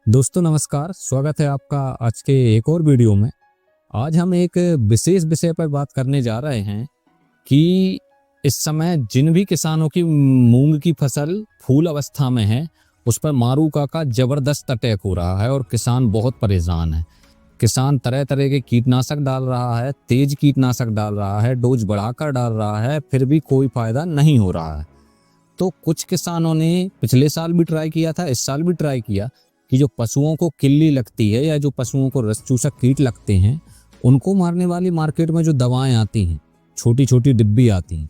दोस्तों नमस्कार, स्वागत है आपका आज के एक और वीडियो में। आज हम एक विशेष विषय पर बात करने जा रहे हैं कि इस समय जिन भी किसानों की मूंग की फसल फूल अवस्था में है, उस पर मारूका का जबरदस्त अटैक हो रहा है और किसान बहुत परेशान है। किसान तरह तरह के कीटनाशक डाल रहा है, तेज कीटनाशक डाल रहा है, डोज बढ़ाकर डाल रहा है, फिर भी कोई फायदा नहीं हो रहा है। तो कुछ किसानों ने पिछले साल भी ट्राई किया था, इस साल भी ट्राई किया कि जो पशुओं को किल्ली लगती है या जो पशुओं को रस चूसक कीट लगते हैं, उनको मारने वाली मार्केट में जो दवाएं आती हैं, छोटी छोटी डिब्बी आती हैं,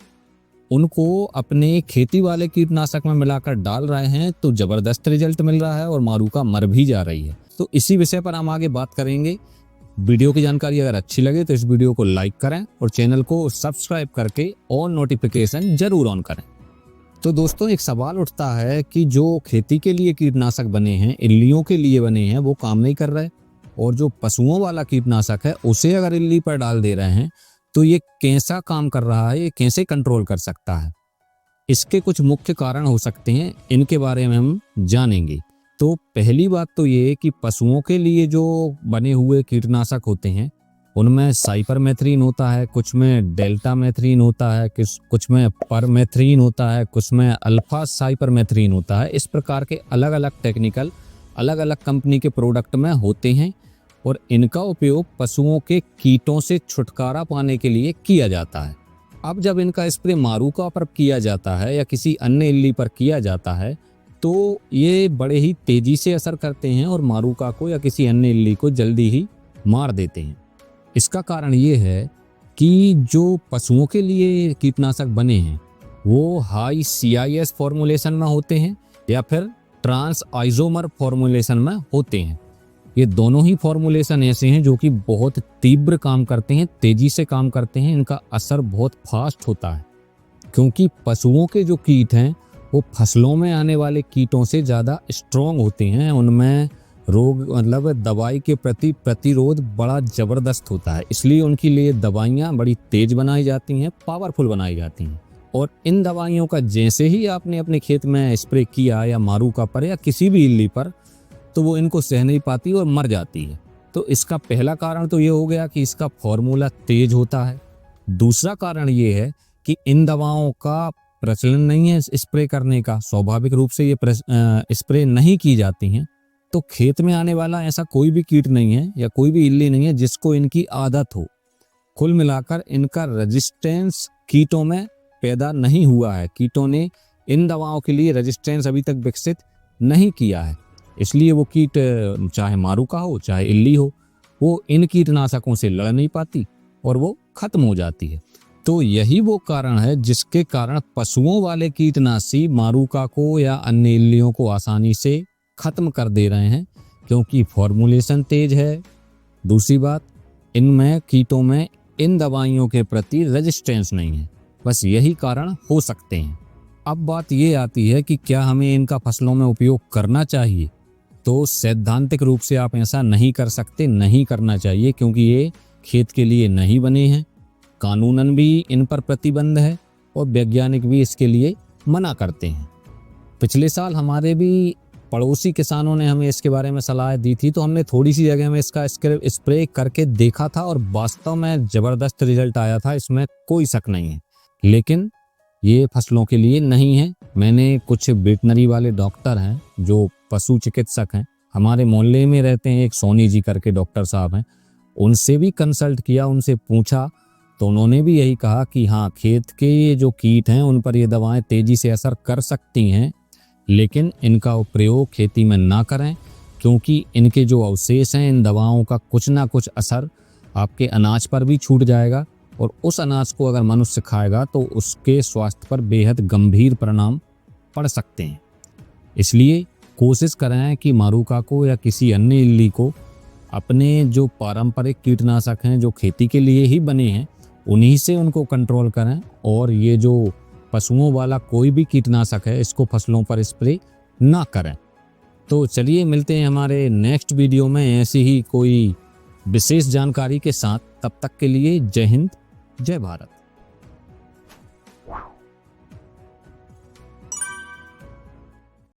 उनको अपने खेती वाले कीटनाशक में मिलाकर डाल रहे हैं तो जबरदस्त रिजल्ट मिल रहा है और मारूका मर भी जा रही है। तो इसी विषय पर हम आगे बात करेंगे। वीडियो की जानकारी अगर अच्छी लगे तो इस वीडियो को लाइक करें और चैनल को सब्सक्राइब करके ऑल नोटिफिकेशन जरूर ऑन करें। तो दोस्तों एक सवाल उठता है कि जो खेती के लिए कीटनाशक बने हैं, इल्लियों के लिए बने हैं, वो काम नहीं कर रहे, और जो पशुओं वाला कीटनाशक है उसे अगर इल्ली पर डाल दे रहे हैं तो ये कैसा काम कर रहा है, ये कैसे कंट्रोल कर सकता है। इसके कुछ मुख्य कारण हो सकते हैं, इनके बारे में हम जानेंगे। तो पहली बात तो ये कि पशुओं के लिए जो बने हुए कीटनाशक होते हैं उनमें साइपरमेथ्रिन होता है, कुछ में डेल्टामेथ्रिन होता है, कुछ में परमेथ्रिन होता है, कुछ में अल्फा साइपरमेथ्रिन होता है। इस प्रकार के अलग अलग टेक्निकल अलग अलग कंपनी के प्रोडक्ट में होते हैं और इनका उपयोग पशुओं के कीटों से छुटकारा पाने के लिए किया जाता है। अब जब इनका स्प्रे मारूका पर किया जाता है या किसी अन्य इल्ली पर किया जाता है तो ये बड़े ही तेजी से असर करते हैं और मारूका को या किसी अन्य इल्ली को जल्दी ही मार देते हैं। इसका कारण ये है कि जो पशुओं के लिए कीटनाशक बने हैं वो हाई CIS फॉर्मुलेशन में होते हैं या फिर ट्रांस आइसोमर फॉर्मुलेशन में होते हैं। ये दोनों ही फॉर्मुलेशन ऐसे हैं जो कि बहुत तीव्र काम करते हैं, तेजी से काम करते हैं, इनका असर बहुत फास्ट होता है, क्योंकि पशुओं के जो कीट हैं वो फसलों में आने वाले कीटों से ज़्यादा स्ट्रॉन्ग होते हैं। उनमें रोग मतलब दवाई के प्रति प्रतिरोध बड़ा ज़बरदस्त होता है, इसलिए उनके लिए दवाइयाँ बड़ी तेज बनाई जाती हैं, पावरफुल बनाई जाती हैं। और इन दवाइयों का जैसे ही आपने अपने खेत में स्प्रे किया या मारूका पर या किसी भी इल्ली पर, तो वो इनको सह नहीं पाती और मर जाती है। तो इसका पहला कारण तो ये हो गया कि इसका फॉर्मूला तेज होता है। दूसरा कारण ये है कि इन दवाओं का प्रचलन नहीं है स्प्रे करने का, स्वाभाविक रूप से ये स्प्रे नहीं की जाती हैं। तो खेत में आने वाला ऐसा कोई भी कीट नहीं है या कोई भी इल्ली नहीं है जिसको इनकी आदत हो। कुल मिलाकर इनका रेजिस्टेंस कीटों में पैदा नहीं हुआ है, कीटों ने इन दवाओं के लिए रेजिस्टेंस अभी तक विकसित नहीं किया है, इसलिए वो कीट चाहे मारूका हो चाहे इल्ली हो, वो इन कीटनाशकों से लड़ नहीं पाती और वो खत्म हो जाती है। तो यही वो कारण है जिसके कारण पशुओं वाले कीटनाशी मारूका को या अन्य इल्लियों को आसानी से खत्म कर दे रहे हैं, क्योंकि फॉर्मुलेशन तेज है। दूसरी बात, इनमें कीटों में इन दवाइयों के प्रति रेजिस्टेंस नहीं है। बस यही कारण हो सकते हैं। अब बात ये आती है कि क्या हमें इनका फसलों में उपयोग करना चाहिए। तो सैद्धांतिक रूप से आप ऐसा नहीं कर सकते, नहीं करना चाहिए, क्योंकि ये खेत के लिए नहीं बने हैं। कानूनन भी इन पर प्रतिबंध है और वैज्ञानिक भी इसके लिए मना करते हैं। पिछले साल हमारे भी पड़ोसी किसानों ने हमें इसके बारे में सलाह दी थी, तो हमने थोड़ी सी जगह में इसका स्प्रे करके देखा था और वास्तव में ज़बरदस्त रिजल्ट आया था, इसमें कोई शक नहीं है। लेकिन ये फसलों के लिए नहीं है। मैंने कुछ वेटनरी वाले डॉक्टर हैं जो पशु चिकित्सक हैं, हमारे मोहल्ले में रहते हैं, एक सोनी जी करके डॉक्टर साहब हैं, उनसे भी कंसल्ट किया, उनसे पूछा, तो उन्होंने भी यही कहा कि हाँ, खेत के जो कीट हैं उन पर ये दवाएं तेज़ी से असर कर सकती हैं, लेकिन इनका प्रयोग खेती में ना करें, क्योंकि इनके जो अवशेष हैं इन दवाओं का कुछ ना कुछ असर आपके अनाज पर भी छूट जाएगा और उस अनाज को अगर मनुष्य खाएगा तो उसके स्वास्थ्य पर बेहद गंभीर परिणाम पड़ सकते हैं। इसलिए कोशिश करें कि मारूका को या किसी अन्य इल्ली को अपने जो पारंपरिक कीटनाशक हैं जो खेती के लिए ही बने हैं उन्हीं से उनको कंट्रोल करें, और ये जो पशुओं वाला कोई भी कीटनाशक है इसको फसलों पर स्प्रे ना करें। तो चलिए मिलते हैं हमारे नेक्स्ट वीडियो में ऐसी ही कोई विशेष जानकारी के साथ। तब तक के लिए जय हिंद, जय भारत।